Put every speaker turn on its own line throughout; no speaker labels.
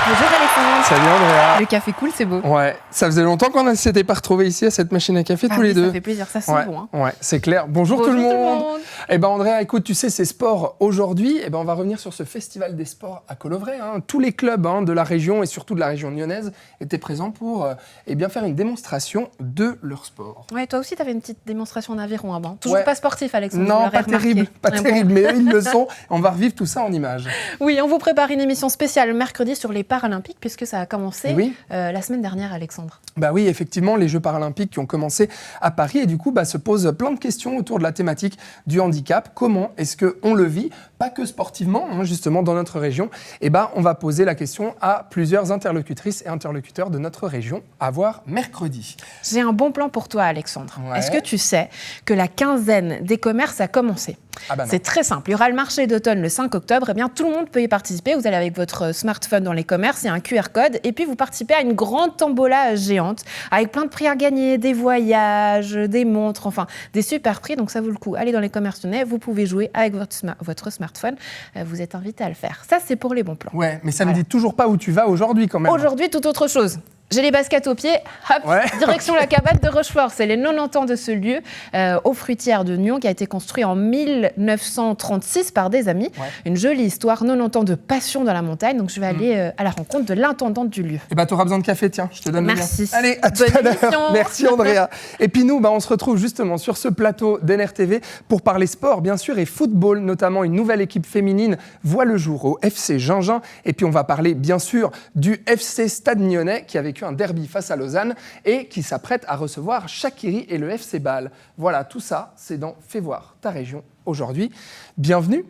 Bonjour Alexandre.
Salut Andrea.
Le café cool, c'est beau.
Ouais, ça faisait longtemps qu'on ne s'était pas retrouvés ici à cette machine à café tous les deux.
Ça fait plaisir, ça sent bon. Hein.
Ouais, c'est clair. Bonjour tout le monde. Eh ben Andrea, écoute, tu sais, c'est sport aujourd'hui. Eh ben on va revenir sur ce festival des sports à Colovray. Hein. Tous les clubs de la région et surtout de la région lyonnaise étaient présents pour bien faire une démonstration de leur sport.
Ouais, toi aussi, tu avais une petite démonstration en aviron avant. Toujours pas sportif, Alexandre.
Non, pas terrible, mais eux, ils le sont. On va revivre tout ça en images.
Oui, on vous prépare une émission spéciale mercredi sur les Paralympiques, puisque ça a commencé la semaine dernière, Alexandre.
Bah oui, effectivement, les Jeux Paralympiques qui ont commencé à Paris et du coup, se posent plein de questions autour de la thématique du handicap. Comment est-ce qu'on le vit ? Pas que sportivement, justement, dans notre région. Et on va poser la question à plusieurs interlocutrices et interlocuteurs de notre région à voir mercredi.
J'ai un bon plan pour toi, Alexandre. Ouais. Est-ce que tu sais que la quinzaine des commerces a commencé ? C'est très simple. Il y aura le marché d'automne le 5 octobre. Eh bien, tout le monde peut y participer. Vous allez avec votre smartphone dans les commerces, il y a un QR code. Et puis, vous participez à une grande tombola géante avec plein de prix à gagner, des voyages, des montres, enfin, des super prix. Donc, ça vaut le coup. Allez dans les commerces lyonnais, vous pouvez jouer avec votre smartphone. Vous êtes invité à le faire. Ça, c'est pour les bons plans.
Ouais, mais ça ne me dit toujours pas où tu vas aujourd'hui quand même.
Aujourd'hui, tout autre chose. J'ai les baskets aux pieds, direction la cabane de Rochefort. C'est les 90 ans de ce lieu, aux fruitières de Nyon, qui a été construit en 1936 par des amis. Ouais. Une jolie histoire, 90 ans de passion dans la montagne. Donc je vais aller à la rencontre de l'intendante du lieu.
Et tu auras besoin de café, tiens, je te donne le lien.
Merci.
Allez, à tout à l'heure. Merci Andrea. Et puis nous, on se retrouve justement sur ce plateau d'NRTV pour parler sport, bien sûr, et football, notamment une nouvelle équipe féminine voit le jour au FC Gingin. Et puis on va parler, bien sûr, du FC Stade Nyonnais qui avait un derby face à Lausanne et qui s'apprête à recevoir Chakiri et le FC Bâle. Voilà, tout ça, c'est dans Fais voir ta région aujourd'hui. Bienvenue.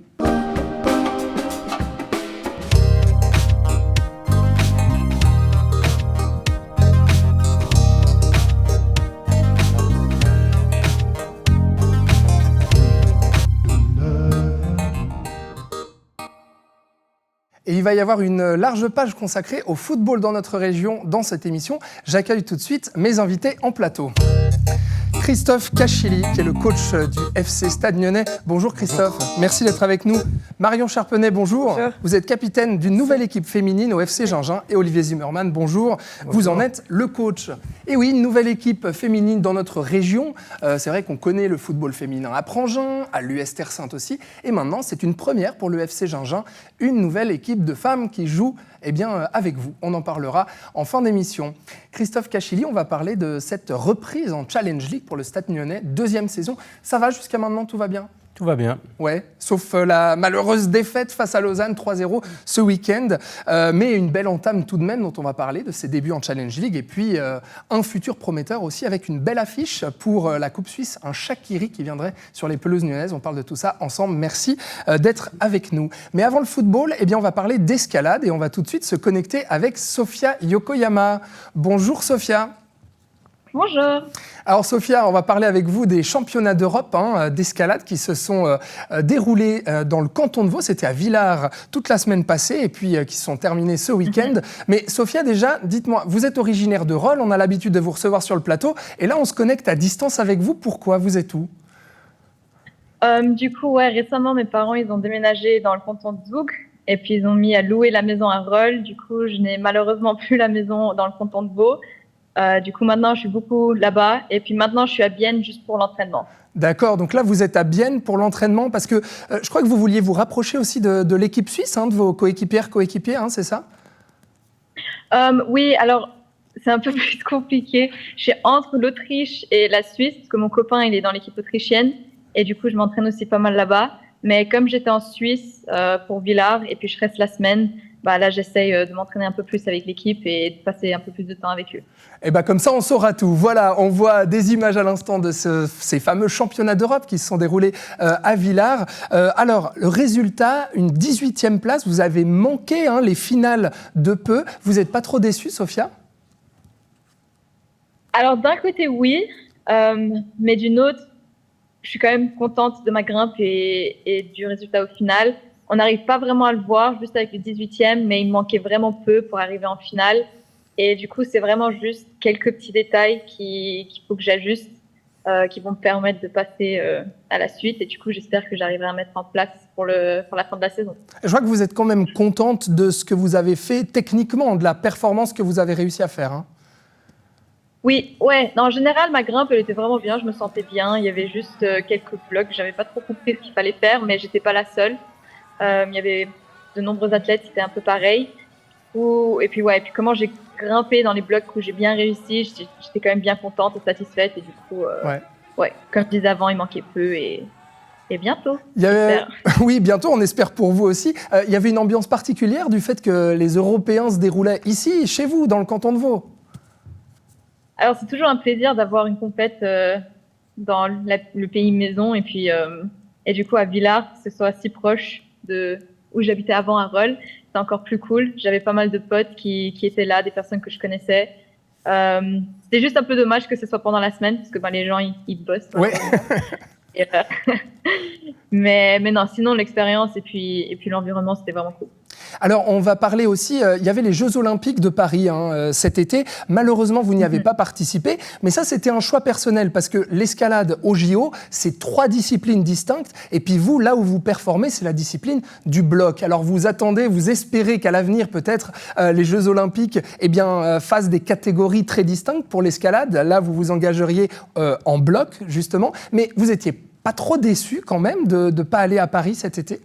Et il va y avoir une large page consacrée au football dans notre région dans cette émission. J'accueille tout de suite mes invités en plateau. Christophe Cachili, qui est le coach du FC Stade Nyonnais. Bonjour Christophe, merci d'être avec nous. Marion Charpenay, bonjour. Bonjour. Vous êtes capitaine d'une nouvelle équipe féminine au FC Gingin. Et Olivier Zimmermann, bonjour. Vous en êtes le coach. Et oui, une nouvelle équipe féminine dans notre région. C'est vrai qu'on connaît le football féminin à Prangin, à l'US Terre Sainte aussi. Et maintenant, c'est une première pour le FC Gingin, une nouvelle équipe de femmes qui joue avec vous. On en parlera en fin d'émission. Christophe Cachili, on va parler de cette reprise en Challenge League pour le Stade Nyonnais, deuxième saison. Ça va jusqu'à maintenant, tout va bien ?
Tout va bien.
Ouais, sauf la malheureuse défaite face à Lausanne 3-0 ce week-end. Mais une belle entame tout de même dont on va parler, de ses débuts en Challenge League. Et puis un futur prometteur aussi avec une belle affiche pour la Coupe Suisse, un Chakiri qui viendrait sur les pelouses nyonnaises. On parle de tout ça ensemble. Merci d'être avec nous. Mais avant le football, on va parler d'escalade et on va tout de suite se connecter avec Sophia Yokoyama. Bonjour Sophia.
Bonjour.
Alors Sophia, on va parler avec vous des championnats d'Europe d'escalade qui se sont déroulés dans le canton de Vaud. C'était à Villars toute la semaine passée et puis qui se sont terminés ce week-end. Mais Sophia, déjà, dites-moi, vous êtes originaire de Rolle, on a l'habitude de vous recevoir sur le plateau et là on se connecte à distance avec vous. Pourquoi ? Vous êtes où ?
Du coup, récemment mes parents ils ont déménagé dans le canton de Zoug et puis ils ont mis à louer la maison à Rolle. Du coup, je n'ai malheureusement plus la maison dans le canton de Vaud. Du coup, maintenant, je suis beaucoup là-bas. Et puis maintenant, je suis à Bienne juste pour l'entraînement.
D'accord. Donc là, vous êtes à Bienne pour l'entraînement parce que je crois que vous vouliez vous rapprocher aussi de l'équipe suisse, de vos coéquipiers, c'est ça ?
Oui, alors, c'est un peu plus compliqué. Je suis entre l'Autriche et la Suisse parce que mon copain, il est dans l'équipe autrichienne. Et du coup, je m'entraîne aussi pas mal là-bas. Mais comme j'étais en Suisse pour Villars et puis je reste la semaine, là, j'essaye de m'entraîner un peu plus avec l'équipe et de passer un peu plus de temps avec eux.
Et comme ça, on saura tout. Voilà, on voit des images à l'instant de ces fameux championnats d'Europe qui se sont déroulés à Villars. Alors, le résultat, une 18e place. Vous avez manqué les finales de peu. Vous n'êtes pas trop déçue, Sophia ?
Alors, d'un côté, oui. Mais d'une autre, je suis quand même contente de ma grimpe et du résultat au final. On n'arrive pas vraiment à le voir, juste avec le 18e, mais il manquait vraiment peu pour arriver en finale. Et du coup, c'est vraiment juste quelques petits détails qu'il faut que j'ajuste. qui vont me permettre de passer à la suite. Et du coup, j'espère que j'arriverai à mettre en place pour la fin de la saison.
Je vois que vous êtes quand même contente de ce que vous avez fait techniquement, de la performance que vous avez réussi à faire. Hein.
Oui, ouais. Non, en général, ma grimpe, elle était vraiment bien. Je me sentais bien. Il y avait juste quelques blocs. J'avais pas trop compris ce qu'il fallait faire, mais j'étais pas la seule. Il y avait de nombreux athlètes qui étaient un peu pareils. Et puis comment j'ai grimpé dans les blocs où j'ai bien réussi, j'étais quand même bien contente et satisfaite. Et du coup, comme je disais avant, il manquait peu et bientôt.
Oui, bientôt, on espère pour vous aussi. Il y avait une ambiance particulière du fait que les Européens se déroulaient ici, chez vous, dans le canton de Vaud.
Alors, c'est toujours un plaisir d'avoir une compète dans le pays maison et du coup à Villars, que ce soit si proche de où j'habitais avant à Rolle, c'est encore plus cool. J'avais pas mal de potes qui étaient là, des personnes que je connaissais. C'était juste un peu dommage que ce soit pendant la semaine parce que les gens ils bossent.
Oui.
Mais non, sinon l'expérience et puis l'environnement, c'était vraiment cool.
Alors, on va parler aussi, il y avait les Jeux Olympiques de Paris cet été. Malheureusement, vous n'y avez pas participé, mais ça, c'était un choix personnel parce que l'escalade au JO, c'est 3 disciplines distinctes. Et puis vous, là où vous performez, c'est la discipline du bloc. Alors, vous attendez, vous espérez qu'à l'avenir, peut-être, les Jeux Olympiques fassent des catégories très distinctes pour l'escalade. Là, vous vous engageriez en bloc, justement. Mais vous étiez pas trop déçu quand même de ne pas aller à Paris cet été ?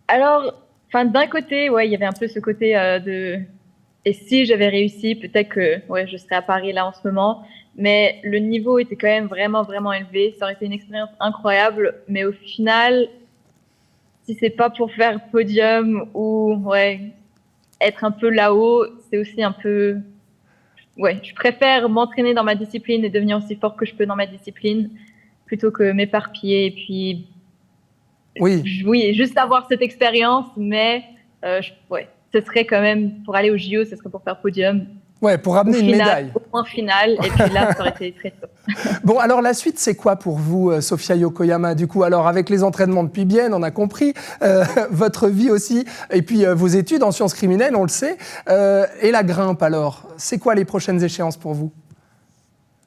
Alors, d'un côté, il y avait un peu ce côté et si j'avais réussi, peut-être que je serais à Paris là en ce moment. Mais le niveau était quand même vraiment, vraiment élevé. Ça aurait été une expérience incroyable. Mais au final, si c'est pas pour faire podium ou être un peu là-haut, c'est aussi un peu... je préfère m'entraîner dans ma discipline et devenir aussi fort que je peux dans ma discipline plutôt que m'éparpiller et puis... Oui, juste avoir cette expérience, mais ce serait quand même, pour aller au JO, ce serait pour faire podium.
Ouais, pour ramener une médaille.
Au point final, et puis là, ça aurait été très tôt.
Bon, alors la suite, c'est quoi pour vous, Sophia Yokoyama, du coup? Alors, avec les entraînements depuis Bienne, on a compris, votre vie aussi, et puis vos études en sciences criminelles, on le sait, et la grimpe, alors, c'est quoi les prochaines échéances pour vous?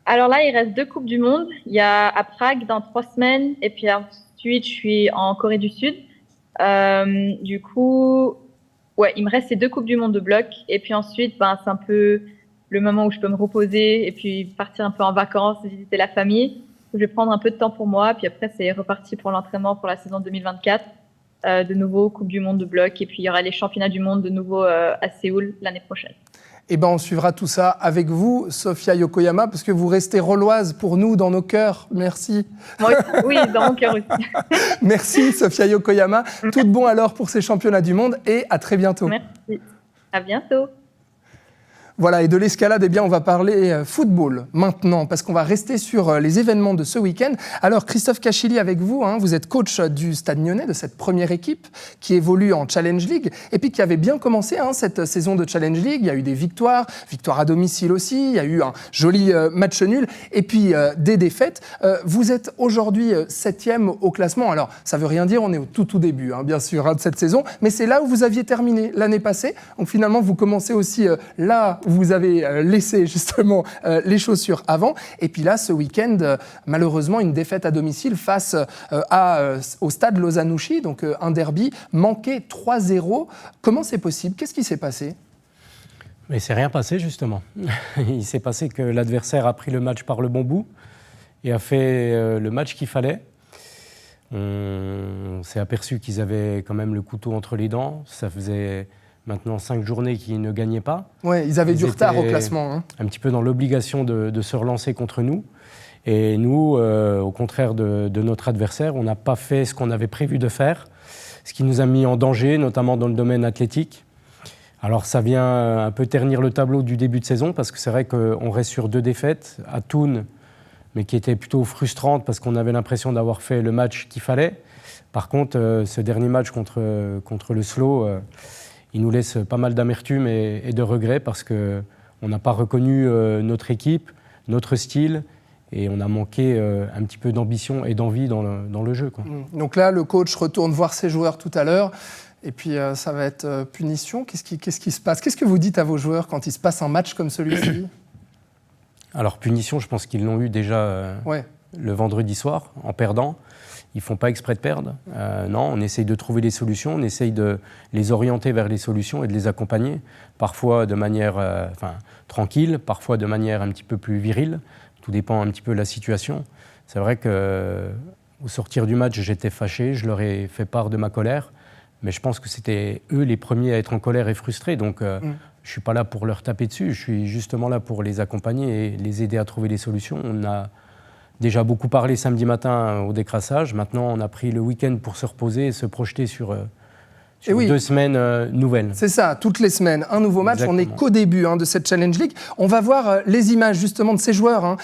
Alors là, il reste 2 Coupes du Monde. Il y a à Prague dans 3 semaines, et puis ensuite, je suis en Corée du Sud. Du coup, il me reste ces 2 Coupes du Monde de bloc. Et puis ensuite, c'est un peu le moment où je peux me reposer et puis partir un peu en vacances, visiter la famille. Je vais prendre un peu de temps pour moi. Puis après, c'est reparti pour l'entraînement pour la saison 2024. De nouveau, Coupe du Monde de bloc. Et puis, il y aura les championnats du monde de nouveau à Séoul l'année prochaine.
Eh bien, on suivra tout ça avec vous, Sophia Yokoyama, parce que vous restez rolloise pour nous, dans nos cœurs. Merci.
Oui, dans mon cœur aussi.
Merci, Sophia Yokoyama. Tout de bon alors pour ces championnats du monde et à très bientôt.
Merci. À bientôt.
Voilà, et de l'escalade, on va parler football maintenant, parce qu'on va rester sur les événements de ce week-end. Alors, Christophe Cachilly, avec vous, vous êtes coach du Stade Nyonnais, de cette première équipe qui évolue en Challenge League, et puis qui avait bien commencé cette saison de Challenge League. Il y a eu des victoires à domicile aussi, il y a eu un joli match nul, et puis des défaites. Vous êtes aujourd'hui 7e au classement. Alors, ça ne veut rien dire, on est au tout début, bien sûr, de cette saison, mais c'est là où vous aviez terminé l'année passée. Donc finalement, vous commencez aussi là vous avez laissé justement les chaussures avant. Et puis là, ce week-end, malheureusement, une défaite à domicile face au stade Lozanouchi, donc un derby manqué 3-0. Comment c'est possible? Qu'est-ce qui s'est passé?
Mais c'est rien passé, justement. Il s'est passé que l'adversaire a pris le match par le bon bout et a fait le match qu'il fallait. On s'est aperçu qu'ils avaient quand même le couteau entre les dents. Ça faisait maintenant 5 journées qu'ils ne gagnaient pas.
Oui, ils avaient du retard au classement.
Un petit peu dans l'obligation de se relancer contre nous. Et nous, au contraire de notre adversaire, on n'a pas fait ce qu'on avait prévu de faire, ce qui nous a mis en danger, notamment dans le domaine athlétique. Alors ça vient un peu ternir le tableau du début de saison, parce que c'est vrai qu'on reste sur 2 défaites à Thun, mais qui étaient plutôt frustrantes parce qu'on avait l'impression d'avoir fait le match qu'il fallait. Par contre, ce dernier match contre le Slow, il nous laisse pas mal d'amertume et de regrets parce qu'on n'a pas reconnu notre équipe, notre style, et on a manqué un petit peu d'ambition et d'envie dans le jeu, quoi.
Donc là, le coach retourne voir ses joueurs tout à l'heure, et puis ça va être punition. Qu'est-ce qui se passe? Qu'est-ce que vous dites à vos joueurs quand il se passe un match comme celui-ci?
Alors, punition, je pense qu'ils l'ont eu déjà le vendredi soir, en perdant. Ils ne font pas exprès de perdre. Non, on essaye de trouver des solutions, on essaye de les orienter vers les solutions et de les accompagner, parfois de manière tranquille, parfois de manière un petit peu plus virile. Tout dépend un petit peu de la situation. C'est vrai qu'au sortir du match, j'étais fâché, je leur ai fait part de ma colère, mais je pense que c'était eux les premiers à être en colère et frustrés. Donc, je ne suis pas là pour leur taper dessus, je suis justement là pour les accompagner et les aider à trouver des solutions. On a déjà beaucoup parlé samedi matin au décrassage. Maintenant, on a pris le week-end pour se reposer et se projeter sur 2 semaines nouvelles.
C'est ça, toutes les semaines, un nouveau match. Exactement. On n'est qu'au début de cette Challenge League. On va voir les images justement de ces joueurs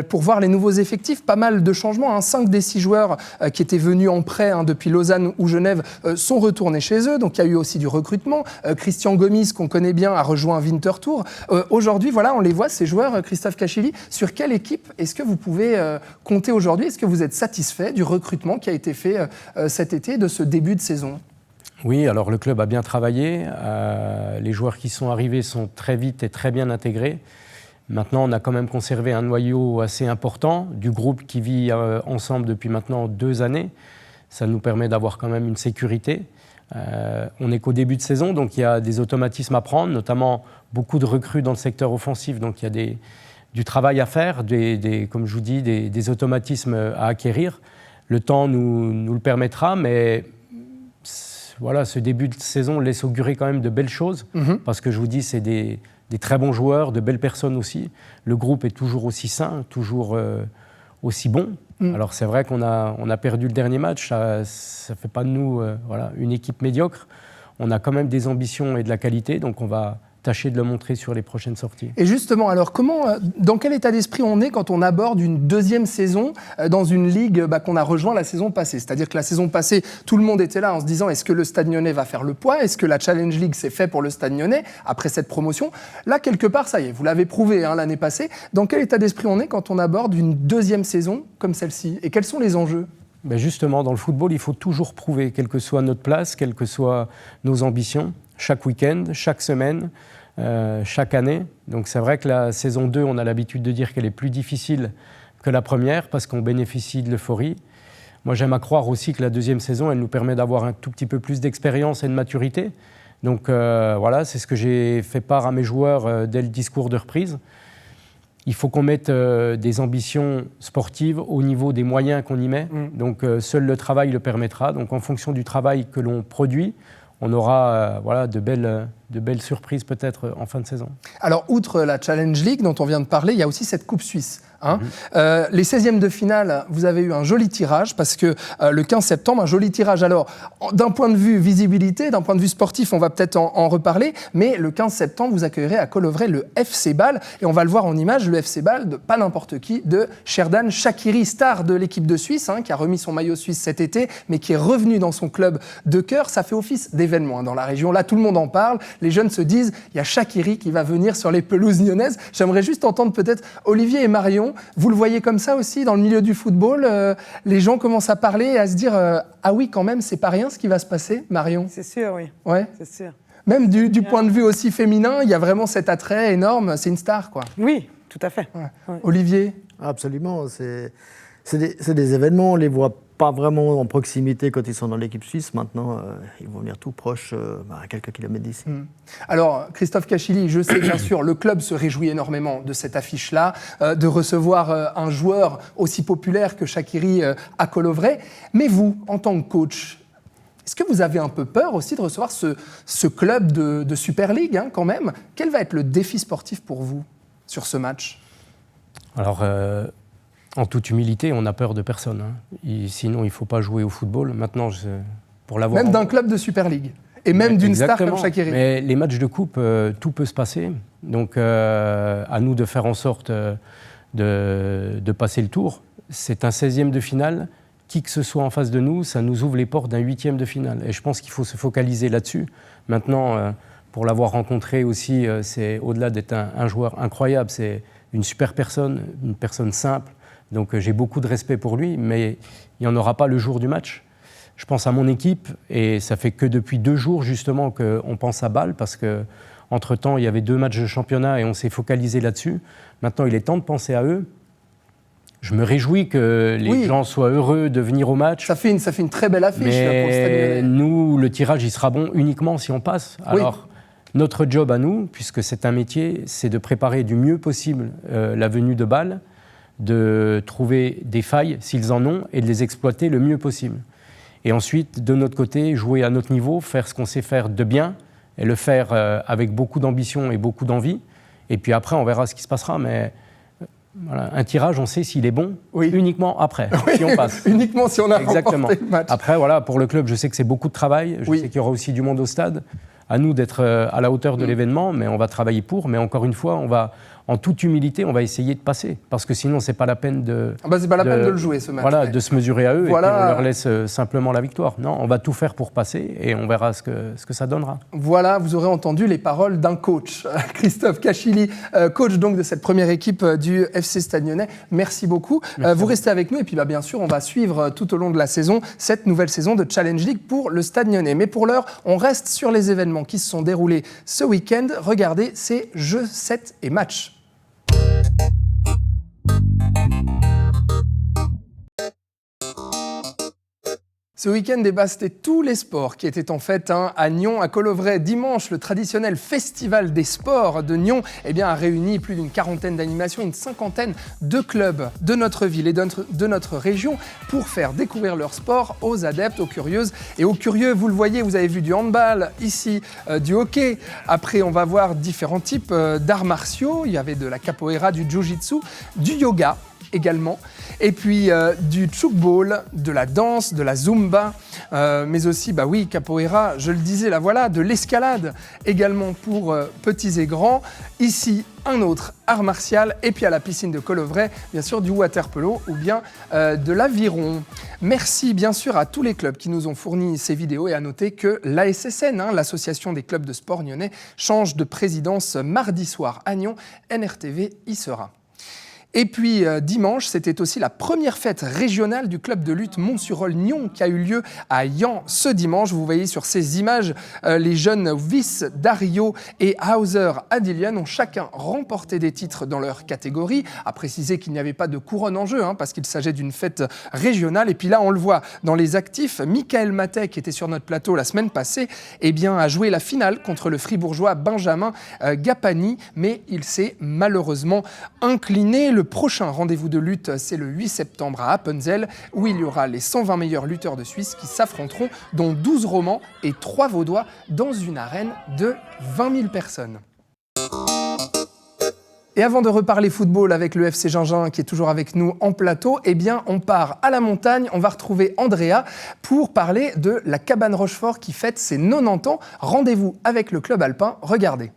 pour voir les nouveaux effectifs. Pas mal de changements. 5 des 6 joueurs qui étaient venus en prêt depuis Lausanne ou Genève sont retournés chez eux. Donc il y a eu aussi du recrutement. Christian Gomis, qu'on connaît bien, a rejoint Winterthur. Aujourd'hui, voilà, on les voit, ces joueurs, Christophe Cachili. Sur quelle équipe est-ce que vous pouvez compter aujourd'hui? Est-ce que vous êtes satisfait du recrutement qui a été fait cet été, de ce début de saison?
Oui, alors le club a bien travaillé. Les joueurs qui sont arrivés sont très vite et très bien intégrés. Maintenant, on a quand même conservé un noyau assez important du groupe qui vit ensemble depuis maintenant 2 années. Ça nous permet d'avoir quand même une sécurité. On n'est qu'au début de saison, donc il y a des automatismes à prendre, notamment beaucoup de recrues dans le secteur offensif. Donc il y a du travail à faire, comme je vous dis, des automatismes à acquérir. Le temps nous le permettra, mais voilà, ce début de saison laisse augurer quand même de belles choses, parce que je vous dis, c'est des très bons joueurs, de belles personnes aussi. Le groupe est toujours aussi sain, toujours aussi bon. Alors c'est vrai qu'on a perdu le dernier match, ça ne fait pas de nous une équipe médiocre. On a quand même des ambitions et de la qualité, donc on va tâcher de le montrer sur les prochaines sorties.
Et justement, alors dans quel état d'esprit on est quand on aborde une deuxième saison dans une ligue qu'on a rejoint la saison passée? C'est-à-dire que la saison passée, tout le monde était là en se disant, est-ce que le Stade Nyonnais va faire le poids? Est-ce que la Challenge League s'est fait pour le Stade Nyonnais après cette promotion? Là, quelque part, ça y est, vous l'avez prouvé l'année passée. Dans quel état d'esprit on est quand on aborde une deuxième saison comme celle-ci? Et quels sont les enjeux?
Ben justement, dans le football, il faut toujours prouver, quelle que soit notre place, quelles que soient nos ambitions, chaque week-end, chaque semaine, chaque année. Donc c'est vrai que la saison 2, on a l'habitude de dire qu'elle est plus difficile que la première parce qu'on bénéficie de l'euphorie. Moi, j'aime à croire aussi que la deuxième saison, elle nous permet d'avoir un tout petit peu plus d'expérience et de maturité. Donc voilà, c'est ce que j'ai fait part à mes joueurs dès le discours de reprise. Il faut qu'on mette des ambitions sportives au niveau des moyens qu'on y met. Donc seul le travail le permettra. Donc en fonction du travail que l'on produit, on aura de belles surprises peut-être en fin de saison.
Alors, outre la Challenge League dont on vient de parler, il y a aussi cette Coupe Suisse. Les 16e de finale, vous avez eu un joli tirage parce que le 15 septembre, un joli tirage. Alors, d'un point de vue visibilité, d'un point de vue sportif, on va peut-être en reparler, mais le 15 septembre, vous accueillerez à Colovray le FC Bâle et on va le voir en image, le FC Bâle de pas n'importe qui, de Sherdan Shaqiri, star de l'équipe de Suisse, qui a remis son maillot suisse cet été, mais qui est revenu dans son club de cœur. Ça fait office d'événement dans la région. Là, tout le monde en parle. Les jeunes se disent, il y a Shaqiri qui va venir sur les pelouses nyonnaises. J'aimerais juste entendre peut-être Olivier et Marion. Vous le voyez comme ça aussi dans le milieu du football, les gens commencent à parler et à se dire ah oui, quand même, c'est pas rien ce qui va se passer, Marion.
C'est sûr, oui.
Ouais.
C'est sûr.
Même du point de vue aussi féminin, il y a vraiment cet attrait énorme. C'est une star, quoi.
Oui, tout à fait.
Ouais. Ouais. Olivier?
Absolument. C'est des événements, on les voit pas vraiment en proximité quand ils sont dans l'équipe suisse. Maintenant, ils vont venir tout proche, à quelques kilomètres d'ici.
Alors, Christophe Cachili, je sais bien sûr, le club se réjouit énormément de cette affiche-là, de recevoir un joueur aussi populaire que Shaqiri à Colovray. Mais vous, en tant que coach, est-ce que vous avez un peu peur aussi de recevoir ce club de Super League, quand même? Quel va être le défi sportif pour vous sur ce match?
Alors, en toute humilité, on n'a peur de personne. Sinon, il ne faut pas jouer au football. Maintenant, pour l'avoir...
Même d'un club de Super League et même d'une star comme Shaqiri.
Mais les matchs de coupe, tout peut se passer. Donc, à nous de faire en sorte de passer le tour. C'est un 16e de finale. Qui que ce soit en face de nous, ça nous ouvre les portes d'un 8e de finale. Et je pense qu'il faut se focaliser là-dessus. Maintenant, pour l'avoir rencontré aussi, c'est au-delà d'être un joueur incroyable, c'est une super personne, une personne simple. Donc j'ai beaucoup de respect pour lui, mais il n'y en aura pas le jour du match. Je pense à mon équipe, et ça fait que depuis 2 jours justement qu'on pense à Bâle, parce qu'en Entre-temps, il y avait 2 matchs de championnat et on s'est focalisé là-dessus. Maintenant, il est temps de penser à eux. Je me réjouis que les gens soient heureux de venir au match.
Ça fait une très belle affiche
mais
pour le Stade Lyonnais.
Nous, le tirage, il sera bon uniquement si on passe. Alors, notre job à nous, puisque c'est un métier, c'est de préparer du mieux possible la venue de Bâle, de trouver des failles s'ils en ont et de les exploiter le mieux possible. Et ensuite, de notre côté, jouer à notre niveau, faire ce qu'on sait faire de bien et le faire avec beaucoup d'ambition et beaucoup d'envie. Et puis après, on verra ce qui se passera. Mais voilà, un tirage, on sait s'il est bon uniquement après, si on passe.
Uniquement si on a remporté le match.
Après, voilà, pour le club, je sais que c'est beaucoup de travail. Je sais qu'il y aura aussi du monde au stade. À nous d'être à la hauteur de l'événement, mais on va travailler pour. Mais encore une fois, on va, en toute humilité, on va essayer de passer. Parce que sinon, c'est pas la peine de...
c'est pas la peine de le jouer, ce match.
Voilà, de se mesurer à eux et puis on leur laisse simplement la victoire. Non, on va tout faire pour passer et on verra ce que ça donnera.
Voilà, vous aurez entendu les paroles d'un coach, Christophe Cachili, coach donc de cette première équipe du FC Stade Lyonnais. Merci beaucoup. Vous restez avec nous et puis bien sûr, on va suivre tout au long de la saison cette nouvelle saison de Challenge League pour le Stade Lyonnais. Mais pour l'heure, on reste sur les événements qui se sont déroulés ce week-end. Regardez ces jeux, sets et matchs. Ce week-end, c'était tous les sports qui étaient en fête à Nyon, à Collovray. Dimanche, le traditionnel festival des sports de Nyon a réuni plus d'une quarantaine d'animations, une cinquantaine de clubs de notre ville et de notre région pour faire découvrir leur sport aux adeptes, aux curieuses et aux curieux. Vous le voyez, vous avez vu du handball, ici du hockey. Après, on va voir différents types d'arts martiaux. Il y avait de la capoeira, du jiu-jitsu, du yoga également, et puis du tchoukball, de la danse, de la zumba, mais aussi, capoeira, je le disais, de l'escalade également pour petits et grands. Ici, un autre art martial, et puis à la piscine de Collovray, bien sûr, du water polo ou bien de l'aviron. Merci bien sûr à tous les clubs qui nous ont fourni ces vidéos et à noter que l'ASSN, l'association des clubs de sport nyonnais, change de présidence mardi soir à Nyon. NRTV y sera. Et puis dimanche, c'était aussi la première fête régionale du club de lutte Mont-sur-Aulne-Nyon qui a eu lieu à Yan ce dimanche. Vous voyez sur ces images, les jeunes Wyss, Dario et Hauser Adilian ont chacun remporté des titres dans leur catégorie. À préciser qu'il n'y avait pas de couronne en jeu parce qu'il s'agit d'une fête régionale. Et puis là, on le voit dans les actifs, Michael Matet, qui était sur notre plateau la semaine passée, a joué la finale contre le fribourgeois Benjamin Gapani, mais il s'est malheureusement incliné. Le prochain rendez-vous de lutte, c'est le 8 septembre à Appenzell, où il y aura les 120 meilleurs lutteurs de Suisse qui s'affronteront, dont 12 romans et 3 vaudois, dans une arène de 20 000 personnes. Et avant de reparler football avec le FC Gingin qui est toujours avec nous en plateau, on part à la montagne. On va retrouver Andrea pour parler de la cabane Rochefort qui fête ses 90 ans. Rendez-vous avec le club alpin. Regardez.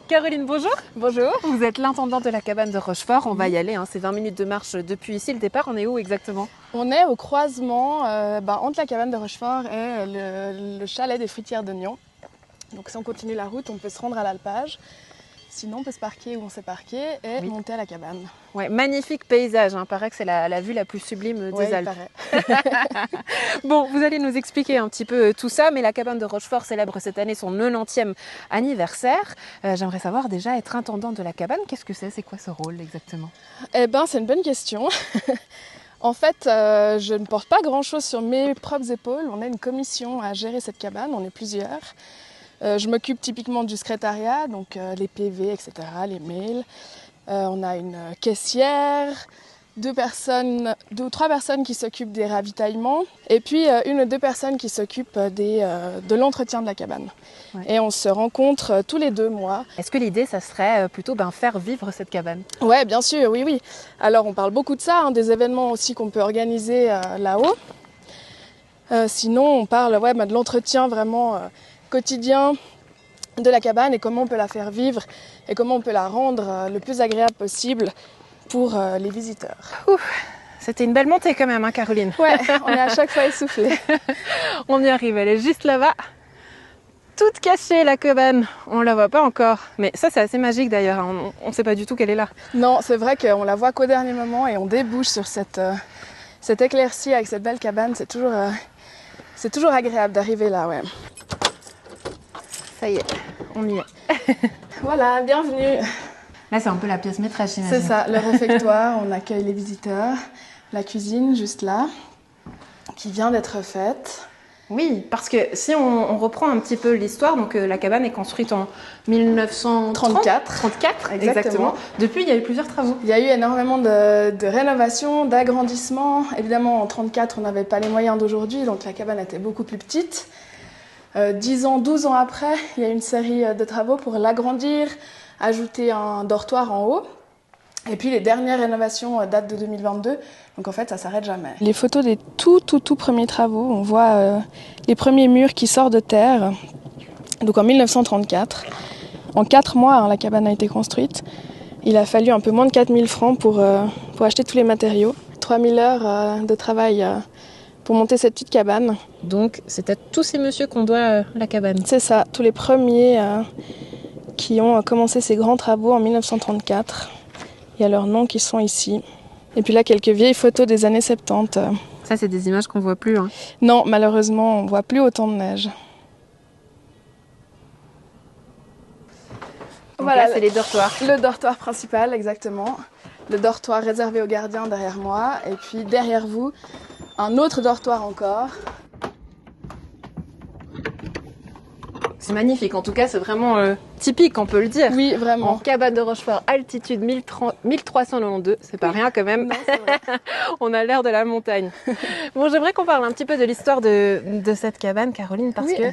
Caroline, bonjour.
Bonjour.
Vous êtes l'intendante de la cabane de Rochefort. On va y aller, c'est 20 minutes de marche depuis ici. Le départ, on est où exactement ?
On est au croisement entre la cabane de Rochefort et le chalet des fruitières de Nyon. Donc si on continue la route, on peut se rendre à l'alpage. Sinon, on peut se parquer où on s'est parqué et monter à la cabane.
Ouais, magnifique paysage, paraît que c'est la vue la plus sublime des Alpes. Bon, vous allez nous expliquer un petit peu tout ça, mais la cabane de Rochefort célèbre cette année son 90e anniversaire. J'aimerais savoir déjà, être intendante de la cabane, qu'est-ce que c'est ? C'est quoi ce rôle exactement ?
C'est une bonne question. En fait, je ne porte pas grand-chose sur mes propres épaules. On a une commission à gérer cette cabane, on est plusieurs. Je m'occupe typiquement du secrétariat, donc les PV, etc., les mails. On a une caissière, 2 ou 3 personnes qui s'occupent des ravitaillements, et puis 1 ou 2 personnes qui s'occupent de l'entretien de la cabane. Ouais. Et on se rencontre tous les 2 mois.
Est-ce que l'idée, ça serait plutôt faire vivre cette cabane ?
Oui, bien sûr, oui. Alors on parle beaucoup de ça, des événements aussi qu'on peut organiser là-haut. Sinon, on parle de l'entretien vraiment quotidien de la cabane et comment on peut la faire vivre et comment on peut la rendre le plus agréable possible pour les visiteurs.
C'était une belle montée quand même, Caroline.
Ouais, on est à chaque fois essoufflé.
On y arrive, elle est juste là-bas. Toute cachée, la cabane. On la voit pas encore. Mais ça, c'est assez magique d'ailleurs. On ne sait pas du tout qu'elle est là.
Non, c'est vrai qu'on la voit qu'au dernier moment et on débouche sur cette éclaircie avec cette belle cabane. C'est toujours agréable d'arriver là, ouais.
Ça y est, on y est.
Voilà, bienvenue.
Là, c'est un peu la pièce maîtresse, j'imagine.
C'est ça, le réfectoire, on accueille les visiteurs. La cuisine, juste là, qui vient d'être faite.
Oui, parce que si on reprend un petit peu l'histoire, donc la cabane est construite en 1934. Exactement. Depuis, il y a eu plusieurs travaux.
Il y a eu énormément de rénovations, d'agrandissements. Évidemment, en 1934, on n'avait pas les moyens d'aujourd'hui, donc la cabane était beaucoup plus petite. 10 ans, 12 ans après, il y a eu une série de travaux pour l'agrandir, ajouter un dortoir en haut. Et puis les dernières rénovations datent de 2022, donc en fait ça s'arrête jamais. Les photos des tout premiers travaux, on voit les premiers murs qui sortent de terre, donc en 1934. En 4 mois, la cabane a été construite. Il a fallu un peu moins de 4000 francs pour acheter tous les matériaux. 3000 heures de travail pour monter cette petite cabane.
Donc c'est à tous ces messieurs qu'on doit la cabane.
C'est ça, tous les premiers qui ont commencé ces grands travaux en 1934. Il y a leurs noms qui sont ici. Et puis là, quelques vieilles photos des années 70.
Ça, c'est des images qu'on voit plus. Hein.
Non, malheureusement, on voit plus autant de neige.
Donc voilà, là, c'est les dortoirs.
Le dortoir principal, exactement. Le dortoir réservé aux gardiens derrière moi. Et puis derrière vous, un autre dortoir encore.
C'est magnifique, en tout cas c'est vraiment typique, on peut le dire.
Oui, vraiment.
En cabane de Rochefort, altitude 1392, c'est pas rien quand même.
Non, c'est vrai.
On a l'air de la montagne. Bon, j'aimerais qu'on parle un petit peu de l'histoire de cette cabane, Caroline, parce que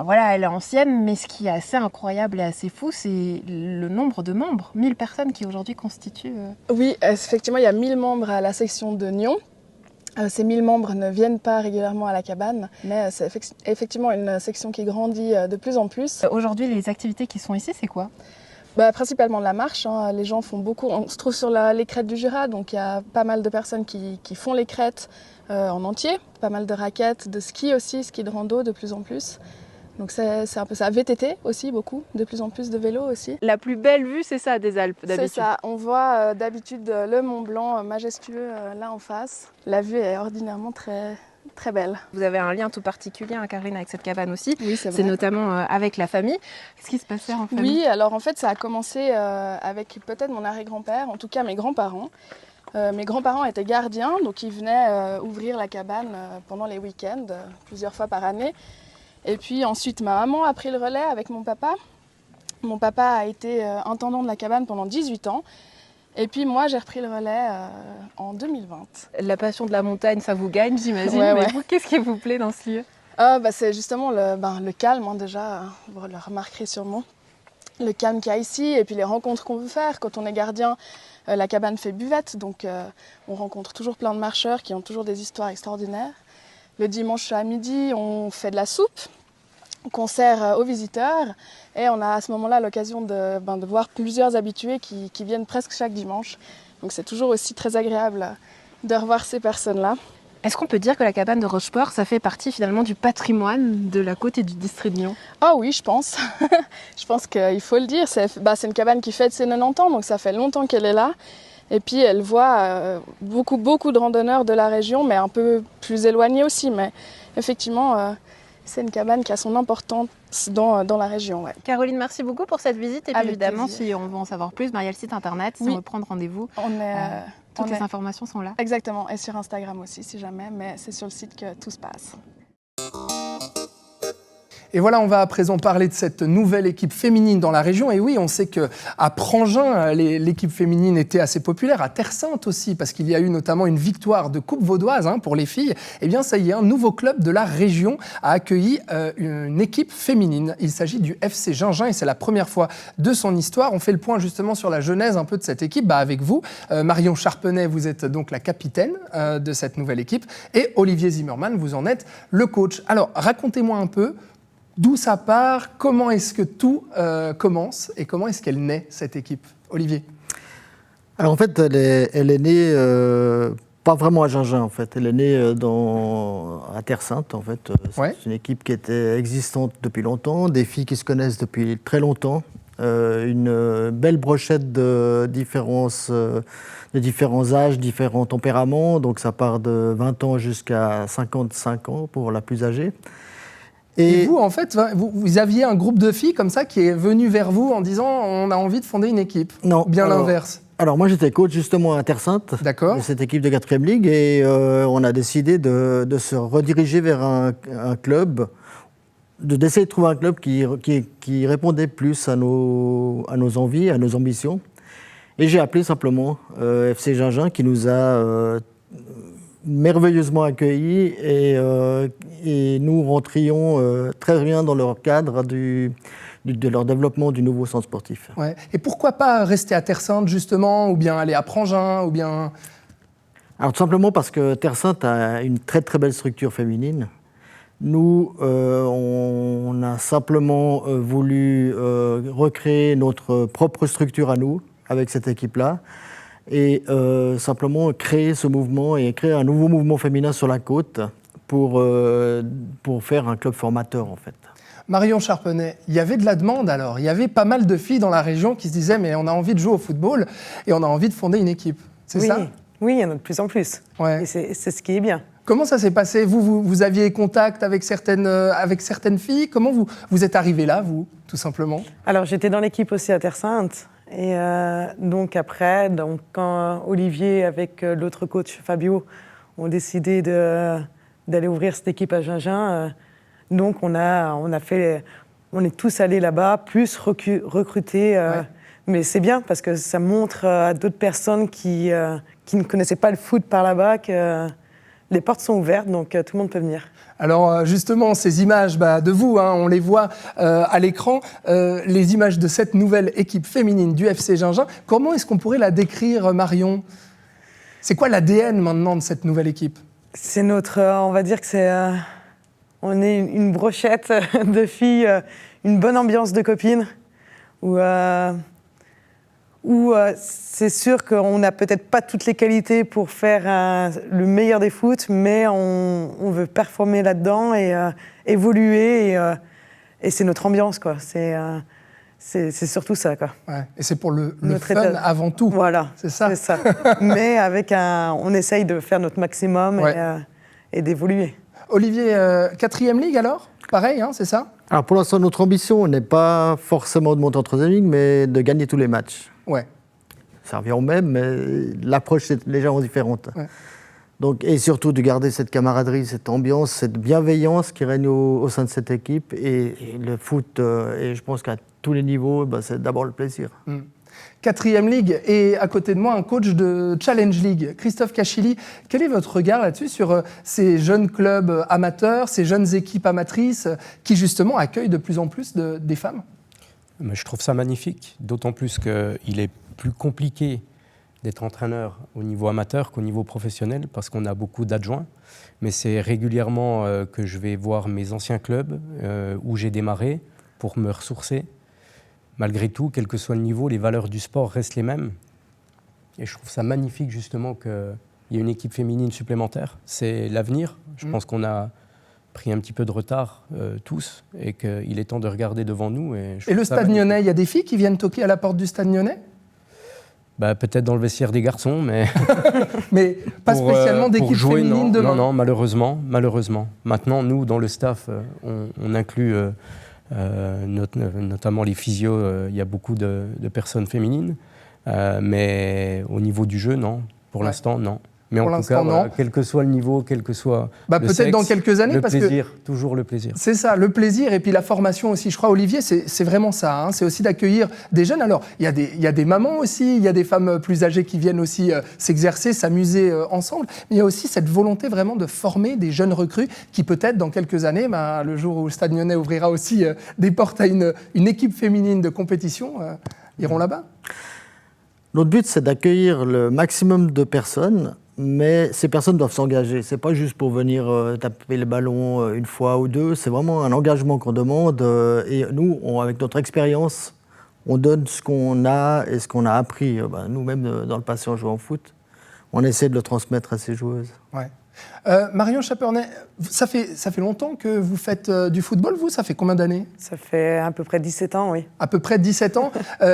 voilà, elle est ancienne, mais ce qui est assez incroyable et assez fou, c'est le nombre de membres, 1000 personnes qui aujourd'hui constituent...
Oui, effectivement, il y a 1000 membres à la section de Nyon. Ces 1000 membres ne viennent pas régulièrement à la cabane, mais c'est effectivement une section qui grandit de plus en plus.
Aujourd'hui, les activités qui sont ici, c'est quoi ?
Principalement la marche. Les gens font beaucoup. On se trouve sur les crêtes du Jura, donc il y a pas mal de personnes qui font les crêtes en entier. Pas mal de raquettes, de ski aussi, ski de rando de plus en plus. Donc c'est un peu ça. VTT aussi, beaucoup, de plus en plus de vélos aussi.
La plus belle vue, c'est ça, des Alpes, d'habitude.
C'est ça, on voit d'habitude le Mont Blanc majestueux là en face. La vue est ordinairement très, très belle.
Vous avez un lien tout particulier, hein, Caroline, avec cette cabane aussi.
Oui, c'est vrai.
C'est notamment avec la famille. Qu'est-ce qui se passait en famille ?
Oui, alors en fait ça a commencé avec peut-être mon arrière-grand-père, en tout cas mes grands-parents. Mes grands-parents étaient gardiens, donc ils venaient ouvrir la cabane pendant les week-ends, plusieurs fois par année. Et puis ensuite, ma maman a pris le relais avec mon papa. Mon papa a été intendant de la cabane pendant 18 ans. Et puis moi, j'ai repris le relais en 2020.
La passion de la montagne, ça vous gagne, j'imagine.
Ouais,
mais
ouais.
vous, qu'est-ce qui vous plaît dans ce lieu ?
C'est justement le calme, hein, déjà. Vous le remarquerez sûrement. Le calme qu'il y a ici et puis les rencontres qu'on veut faire. Quand on est gardien, la cabane fait buvette. Donc on rencontre toujours plein de marcheurs qui ont toujours des histoires extraordinaires. Le dimanche à midi, on fait de la soupe qu'on sert aux visiteurs et on a à ce moment-là l'occasion de voir plusieurs habitués qui viennent presque chaque dimanche. Donc c'est toujours aussi très agréable de revoir ces personnes-là.
Est-ce qu'on peut dire que la cabane de Rochefort, ça fait partie finalement du patrimoine de la côte et du district de Nyon ?
Ah oui, je pense. Je pense qu'il faut le dire. C'est une cabane qui fête ses 90 ans, donc ça fait longtemps qu'elle est là. Et puis elle voit beaucoup de randonneurs de la région, mais un peu plus éloignés aussi. Mais effectivement, c'est une cabane qui a son importance dans la région. Ouais.
Caroline, merci beaucoup pour cette visite. Et puis
Avec
évidemment,
plaisir.
si on veut en savoir plus, il y a le site internet, si on veut prendre rendez-vous. Toutes les informations sont là.
Exactement, et sur Instagram aussi si jamais, mais c'est sur le site que tout se passe.
Et voilà, on va à présent parler de cette nouvelle équipe féminine dans la région. Et oui, on sait qu'à Prangin, l'équipe féminine était assez populaire, à Terre-Sainte aussi, parce qu'il y a eu notamment une victoire de Coupe vaudoise pour les filles. Eh bien, ça y est, un nouveau club de la région a accueilli une équipe féminine. Il s'agit du FC Gingin et c'est la première fois de son histoire. On fait le point justement sur la genèse un peu de cette équipe avec vous. Marion Charpenay, vous êtes donc la capitaine de cette nouvelle équipe et Olivier Zimmermann, vous en êtes le coach. Alors, racontez-moi un peu d'où ça part, comment est-ce que tout commence et comment est-ce qu'elle naît, cette équipe ? Olivier.
Alors en fait, elle est née, pas vraiment à Gingin en fait, elle est née à Terre-Sainte en fait. C'est une équipe qui était existante depuis longtemps, des filles qui se connaissent depuis très longtemps, une belle brochette de différents âges, différents tempéraments, donc ça part de 20 ans jusqu'à 55 ans pour la plus âgée.
Et vous, en fait, vous aviez un groupe de filles comme ça qui est venu vers vous en disant on a envie de fonder une équipe.
Non.
Bien l'inverse.
Alors moi j'étais coach justement à Terre Sainte, de cette équipe de 4e Ligue, et on a décidé de se rediriger vers un club, d'essayer de trouver un club qui répondait plus à nos envies, à nos ambitions. Et j'ai appelé simplement FC Gingin qui nous a merveilleusement accueillis et nous rentrions très bien dans leur cadre de leur développement du nouveau centre sportif.
Ouais. Et pourquoi pas rester à Terre Sainte justement, ou bien aller à Prangin, ou bien...
Alors tout simplement parce que Terre Sainte a une très très belle structure féminine. Nous, on a simplement voulu recréer notre propre structure à nous, avec cette équipe-là, et simplement créer ce mouvement et créer un nouveau mouvement féminin sur la côte pour faire un club formateur en fait.
Marion Charpenay, il y avait de la demande alors. Il y avait pas mal de filles dans la région qui se disaient mais on a envie de jouer au football et on a envie de fonder une équipe. C'est ça ?
Oui, il y en a de plus en plus.
Ouais.
Et c'est ce qui est bien.
Comment ça s'est passé ? Vous aviez contact avec certaines filles ? Comment vous êtes arrivé là, vous, tout simplement ?
Alors, j'étais dans l'équipe aussi à Terre Sainte. Et donc après, quand Olivier, avec l'autre coach Fabio, ont décidé d'aller ouvrir cette équipe à Gingin, donc on est tous allés là-bas, plus recrutés. Mais c'est bien parce que ça montre à d'autres personnes qui ne connaissaient pas le foot par là-bas que les portes sont ouvertes, donc tout le monde peut venir.
Alors justement, ces images de vous, on les voit à l'écran, les images de cette nouvelle équipe féminine du FC Gingin. Comment est-ce qu'on pourrait la décrire, Marion ? C'est quoi l'ADN maintenant de cette nouvelle équipe ?
C'est on va dire que on est une brochette de filles, une bonne ambiance de copines, où c'est sûr qu'on n'a peut-être pas toutes les qualités pour faire le meilleur des foot, mais on veut performer là-dedans et évoluer, et c'est notre ambiance, quoi. C'est surtout ça, quoi.
Ouais. Et c'est pour le fun avant tout.
Voilà,
c'est ça.
Mais on essaye de faire notre maximum et d'évoluer.
Olivier, 4e Ligue alors ? Pareil, c'est ça ?
Alors pour l'instant, notre ambition n'est pas forcément de monter en 3e Ligue, mais de gagner tous les matchs.
Ouais.
Ça revient au même, mais l'approche est légèrement différente.
Ouais.
Donc, et surtout de garder cette camaraderie, cette ambiance, cette bienveillance qui règne au sein de cette équipe. Et le foot, et je pense qu'à tous les niveaux, c'est d'abord le plaisir.
4e Ligue, et à côté de moi, un coach de Challenge League, Christophe Cachilly. Quel est votre regard là-dessus sur ces jeunes clubs amateurs, ces jeunes équipes amatrices qui justement accueillent de plus en plus des femmes ?
Mais je trouve ça magnifique, d'autant plus qu'il est plus compliqué d'être entraîneur au niveau amateur qu'au niveau professionnel, parce qu'on a beaucoup d'adjoints. Mais c'est régulièrement que je vais voir mes anciens clubs où j'ai démarré pour me ressourcer. Malgré tout, quel que soit le niveau, les valeurs du sport restent les mêmes. Et je trouve ça magnifique justement qu'il y ait une équipe féminine supplémentaire. C'est l'avenir. Je pense qu'on a pris un petit peu de retard tous et qu'il est temps de regarder devant nous. Et
le Stade Nyonnais, il y a des filles qui viennent toquer à la porte du Stade Nyonnais ?
Peut-être dans le vestiaire des garçons, mais...
mais pas spécialement d'équipe féminine demain.
Non, malheureusement. Maintenant, nous, dans le staff, on inclut notamment les physios. Il y a beaucoup de personnes féminines. Mais au niveau du jeu, non. Pour l'instant, non. Mais en tout cas, quel que soit le niveau, quel que soit le
peut-être
sexe,
dans quelques années,
parce plaisir, toujours le plaisir.
C'est ça, le plaisir et puis la formation aussi. Je crois, Olivier, c'est vraiment ça. C'est aussi d'accueillir des jeunes. Alors, il y a des mamans aussi, il y a des femmes plus âgées qui viennent aussi s'exercer, s'amuser ensemble. Mais il y a aussi cette volonté vraiment de former des jeunes recrues qui peut-être dans quelques années, le jour où le Stade Nyonnais ouvrira aussi des portes à une équipe féminine de compétition, iront là-bas.
Notre but, c'est d'accueillir le maximum de personnes. Mais ces personnes doivent s'engager. Ce n'est pas juste pour venir taper le ballon une fois ou deux. C'est vraiment un engagement qu'on demande. Et nous, avec notre expérience, on donne ce qu'on a et ce qu'on a appris. Nous-mêmes, dans le passé, en jouant au foot, on essaie de le transmettre à ces joueuses.
Ouais. Marion Chapernet, ça fait longtemps que vous faites du football, vous? Ça fait combien d'années?
Ça fait à peu près 17 ans, oui.
À peu près 17 ans.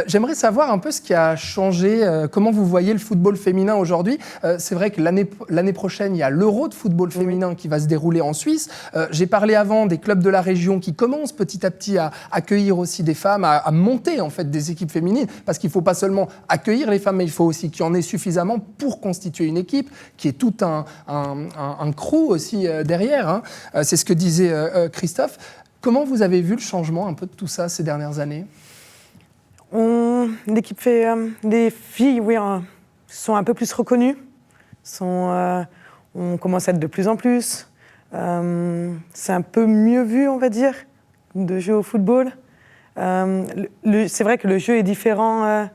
J'aimerais savoir un peu ce qui a changé, comment vous voyez le football féminin aujourd'hui. C'est vrai que l'année prochaine, il y a l'Euro de football féminin qui va se dérouler en Suisse. J'ai parlé avant des clubs de la région qui commencent petit à petit à accueillir aussi des femmes, à monter en fait des équipes féminines, parce qu'il ne faut pas seulement accueillir les femmes, mais il faut aussi qu'il y en ait suffisamment pour constituer une équipe, qui est tout un crew aussi derrière. Hein. C'est ce que disait Christophe. Comment vous avez vu le changement un peu de tout ça ces dernières années?
L'équipe fait... les filles, oui, sont un peu plus reconnues. On commence à être de plus en plus. C'est un peu mieux vu, on va dire, de jouer au football. C'est vrai que le jeu est différent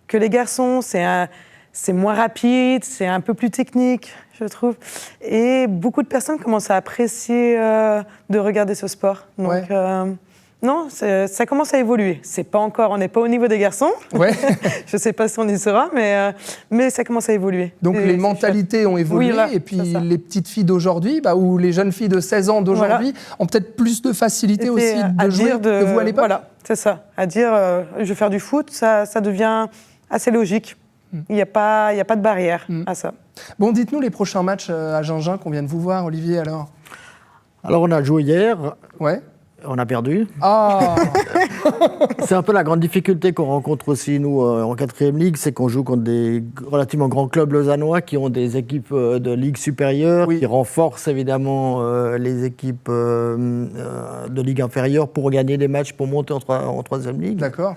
que les garçons. C'est moins rapide, c'est un peu plus technique, je trouve. Et beaucoup de personnes commencent à apprécier de regarder ce sport. Donc, non, ça commence à évoluer. On n'est pas au niveau des garçons. Ouais. Je ne sais pas si on y sera, mais ça commence à évoluer.
Donc les mentalités ont évolué, oui, et puis les petites filles d'aujourd'hui, ou les jeunes filles de 16 ans d'aujourd'hui, ont peut-être plus de facilité aussi de jouer que vous à l'époque.
Voilà, c'est ça. À dire, je vais faire du foot, ça devient assez logique. Il n'y a pas de barrière à ça.
Bon, dites-nous les prochains matchs à Gingin qu'on vient de vous voir, Olivier, alors.
Alors, on a joué hier.
Ouais.
On a perdu.
Ah.
C'est un peu la grande difficulté qu'on rencontre aussi, nous, en 4e ligue, c'est qu'on joue contre des relativement grands clubs lausannois qui ont des équipes de ligue supérieure, qui renforcent évidemment les équipes de ligue inférieure pour gagner des matchs, pour monter en 3e ligue.
D'accord.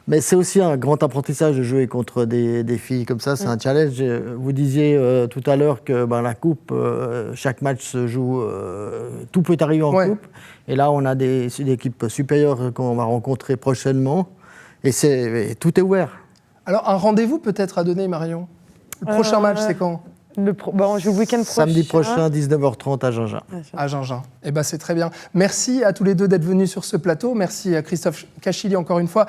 Mais c'est aussi un grand apprentissage de jouer contre des filles comme ça, c'est un challenge. Vous disiez tout à l'heure que la coupe, chaque match se joue, tout peut arriver en coupe. Et là, on a des équipes supérieures qu'on va rencontrer prochainement. Et tout est ouvert.
Alors, un rendez-vous peut-être à donner, Marion? Le prochain match, c'est quand?
On joue le week-end prochain.
Samedi prochain, 19h30 à Gingin.
À Gingin. Eh ben, c'est très bien. Merci à tous les deux d'être venus sur ce plateau. Merci à Christophe Cachili, encore une fois,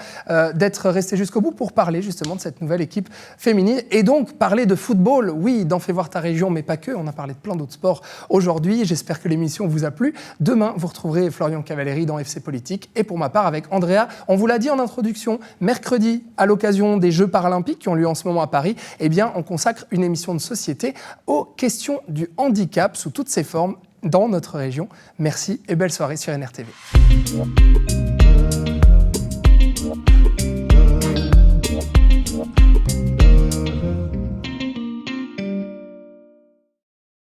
d'être resté jusqu'au bout pour parler justement de cette nouvelle équipe féminine. Et donc, parler de football, oui, dans Fais voir ta région, mais pas que. On a parlé de plein d'autres sports aujourd'hui. J'espère que l'émission vous a plu. Demain, vous retrouverez Florian Cavalleri dans FC Politique. Et pour ma part, avec Andrea, on vous l'a dit en introduction, mercredi, à l'occasion des Jeux paralympiques qui ont lieu en ce moment à Paris, eh bien, on consacre une émission de société aux questions du handicap sous toutes ses formes dans notre région. Merci et belle soirée sur NRTV.